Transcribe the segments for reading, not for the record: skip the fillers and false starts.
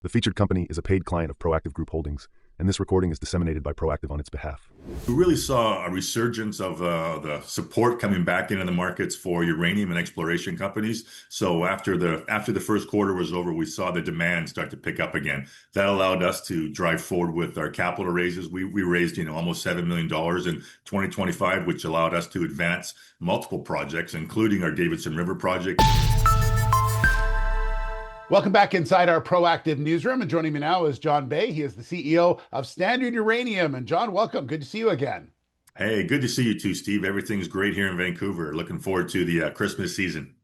The featured company is a paid client of Proactive Group Holdings, and this recording is disseminated by Proactive on its behalf. We really saw a resurgence of the support coming back into the markets for uranium and exploration companies. So after the first quarter was over, we saw the demand start to pick up again. That allowed us to drive forward with our capital raises. We raised almost $7 million in 2025, which allowed us to advance multiple projects, including our Davidson River project. Welcome back inside our Proactive newsroom, and joining me now is Jon Bey. He is the CEO of Standard Uranium. And Jon, welcome. Good to see you again. Hey, good to see you too, Steve. Everything's great here in Vancouver. Looking forward to the Christmas season.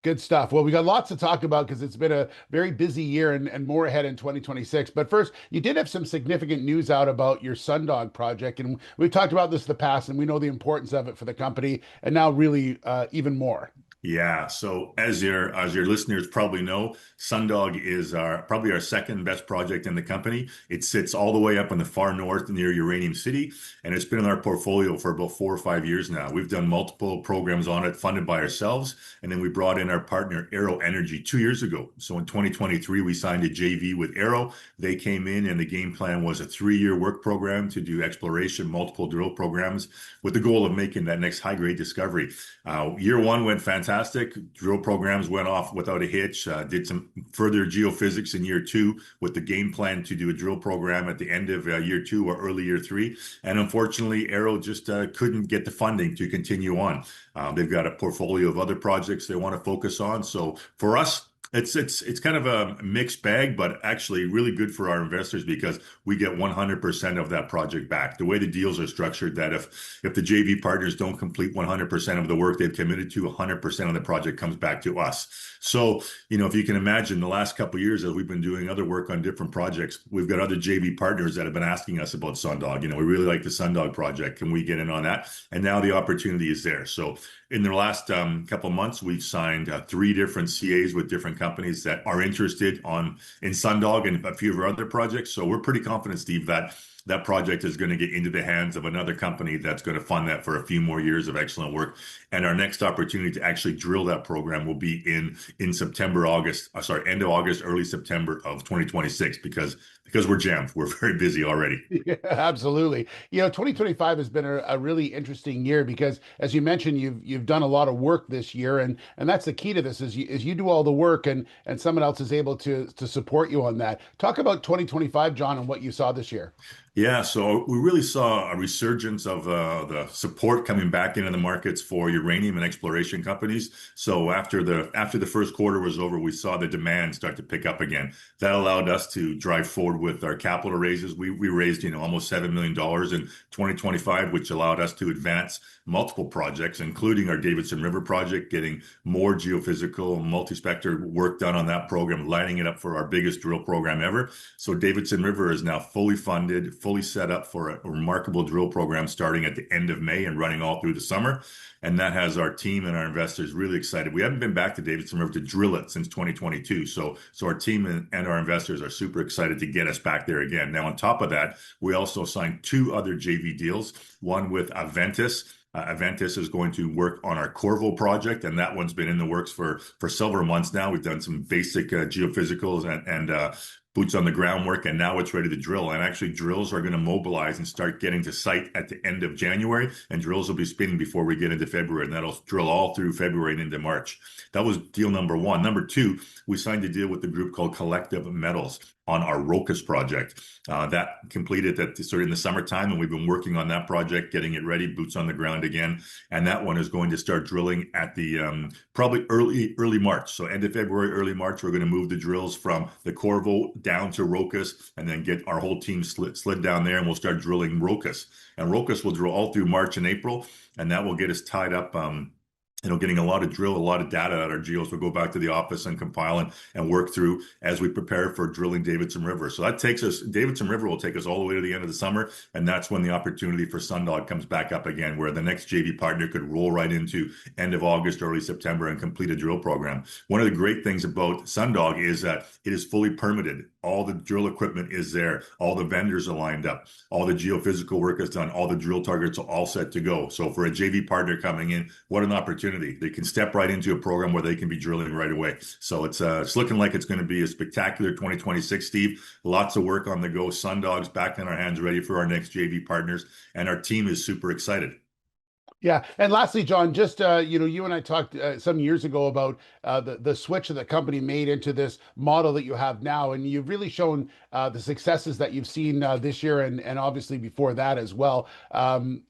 Good stuff. Well, we got lots to talk about because it's been a very busy year and more ahead in 2026. But first, you did have some significant news out about your Sundog project. And we've talked about this in the past, and we know the importance of it for the company, and now really even more. Yeah, so as your listeners probably know, Sundog is probably our second best project in the company. It sits all the way up in the far north near Uranium City, and it's been in our portfolio for about 4 or 5 years now. We've done multiple programs on it, funded by ourselves, and then we brought in our partner Arrow Energy 2 years ago. So in 2023, we signed a JV with Arrow. They came in, and the game plan was a 3-year work program to do exploration, multiple drill programs, with the goal of making that next high-grade discovery. Year one went fantastic. Drill programs went off without a hitch. Did some further geophysics in year 2 with the game plan to do a drill program at the end of year 2 or early year 3. And unfortunately, Arrow just couldn't get the funding to continue on. They've got a portfolio of other projects they want to focus on. So for us, it's kind of a mixed bag, but actually really good for our investors because we get 100% of that project back. The way the deals are structured, that if the JV partners don't complete 100% of the work they've committed to, 100% of the project comes back to us. So, if you can imagine the last couple of years as we've been doing other work on different projects, we've got other JV partners that have been asking us about Sundog. We really like the Sundog project. Can we get in on that? And now the opportunity is there. So in the last couple of months, we've signed 3 different CAs with different companies that are interested in Sundog and a few of our other projects. So we're pretty confident, Steve, that that project is going to get into the hands of another company that's going to fund that for a few more years of excellent work. And our next opportunity to actually drill that program will be in September, end of August, early September of 2026, because we're jammed. We're very busy already. Yeah, absolutely. 2025 has been a really interesting year because, as you mentioned, you've done a lot of work this year, and that's the key to this is you do all the work and someone else is able to support you on that. Talk about 2025, Jon, and what you saw this year. Yeah, so we really saw a resurgence of the support coming back into the markets for uranium and exploration companies. So after the first quarter was over, we saw the demand start to pick up again. That allowed us to drive forward with our capital raises. We raised almost $7 million in 2025, which allowed us to advance multiple projects, including our Davidson River project, getting more geophysical, multi-spectrum work done on that program, lining it up for our biggest drill program ever. So Davidson River is now fully funded, fully set up for a remarkable drill program starting at the end of May and running all through the summer. And that has our team and our investors really excited. We haven't been back to Davidson River to drill it since 2022. So our team and our investors are super excited to get us back there again. Now, on top of that, we also signed 2 other JV deals, one with Aventis. Aventis is going to work on our Corvo project, and that one's been in the works for several months now. We've done some basic geophysicals and boots on the ground work, and now it's ready to drill. And actually, drills are going to mobilize and start getting to site at the end of January, and drills will be spinning before we get into February, and that'll drill all through February and into March. That was deal number 1. Number 2, we signed a deal with the group called Collective Metals on our Rocus project. That completed sort of in the summertime, and we've been working on that project, getting it ready, boots on the ground again. And that one is going to start drilling at the probably early March. So end of February, early March, we're going to move the drills from the Corvo down to Rocus, and then get our whole team slid down there, and we'll start drilling Rocus. And Rocus will drill all through March and April, and that will get us tied up getting a lot of data that our geos will go back to the office and compile and work through as we prepare for drilling Davidson River. So Davidson River will take us all the way to the end of the summer, and that's when the opportunity for Sundog comes back up again, where the next JV partner could roll right into end of August, early September, and complete a drill program. One of the great things about Sundog is that it is fully permitted. All the drill equipment is there. All the vendors are lined up. All the geophysical work is done. All the drill targets are all set to go. So for a JV partner coming in, what an opportunity. They can step right into a program where they can be drilling right away. So it's looking like it's going to be a spectacular 2026, Steve. Lots of work on the go. Sundogs back in our hands, ready for our next JV partners. And our team is super excited. Yeah, and lastly, Jon, just you and I talked some years ago about the switch that the company made into this model that you have now, and you've really shown the successes that you've seen this year, and obviously before that as well.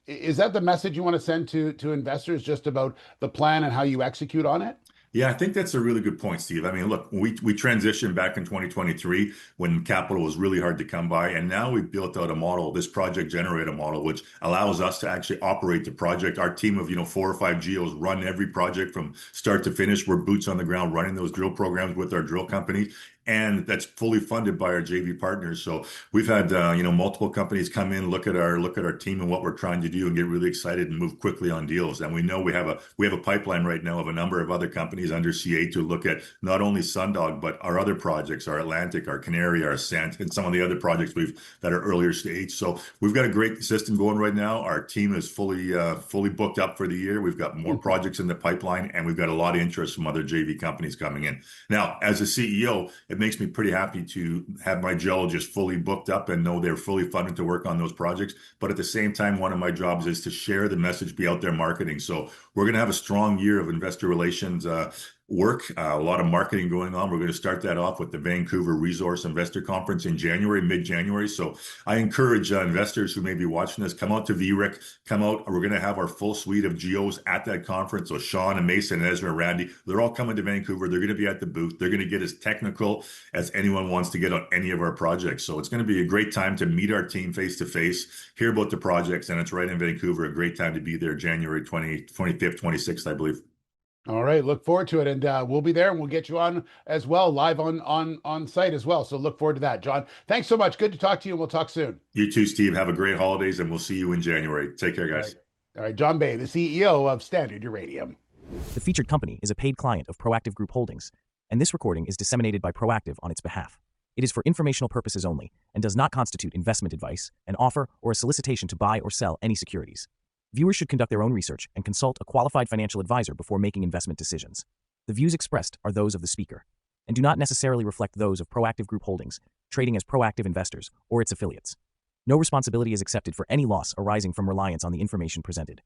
Is that the message you want to send to investors, just about the plan and how you execute on it? Yeah, I think that's a really good point, Steve. I mean, look, we transitioned back in 2023 when capital was really hard to come by, and now we've built out a model, this project generator model, which allows us to actually operate the project. Our team of 4 or 5 geos run every project from start to finish. We're boots on the ground running those drill programs with our drill company, and that's fully funded by our JV partners. So we've had multiple companies come in, look at our team and what we're trying to do, and get really excited and move quickly on deals. And we know we have a pipeline right now of a number of other companies under CA to look at not only Sundog but our other projects, our Atlantic, our Canary, our Ascent, and some of the other projects that are earlier stage. So we've got a great system going right now. Our team is fully booked up for the year. We've got more projects in the pipeline, and we've got a lot of interest from other JV companies coming in. Now, as a CEO, it makes me pretty happy to have my geologists fully booked up and know they're fully funded to work on those projects. But at the same time, one of my jobs is to share the message, be out there marketing. So we're going to have a strong year of investor relations work, a lot of marketing going on. We're going to start that off with the Vancouver Resource Investor Conference in January, mid-January. So I encourage investors who may be watching this, come out to VRIC, come out. We're going to have our full suite of geos at that conference. So Sean and Mason, and Ezra and Randy, they're all coming to Vancouver. They're going to be at the booth. They're going to get as technical as anyone wants to get on any of our projects. So it's going to be a great time to meet our team face to face, hear about the projects, and it's right in Vancouver. A great time to be there, January 25th, 26th, I believe. All right, look forward to it, and we'll be there, and we'll get you on as well, live on site as well. So look forward to that, Jon. Thanks so much. Good to talk to you, and we'll talk soon. You too, Steve. Have a great holidays, and we'll see you in January. Take care, guys. All right, Jon Bey, the CEO of Standard Uranium. The featured company is a paid client of Proactive Group Holdings, and this recording is disseminated by Proactive on its behalf. It is for informational purposes only and does not constitute investment advice, an offer, or a solicitation to buy or sell any securities. Viewers should conduct their own research and consult a qualified financial advisor before making investment decisions. The views expressed are those of the speaker and do not necessarily reflect those of Proactive Group Holdings, trading as Proactive Investors, or its affiliates. No responsibility is accepted for any loss arising from reliance on the information presented.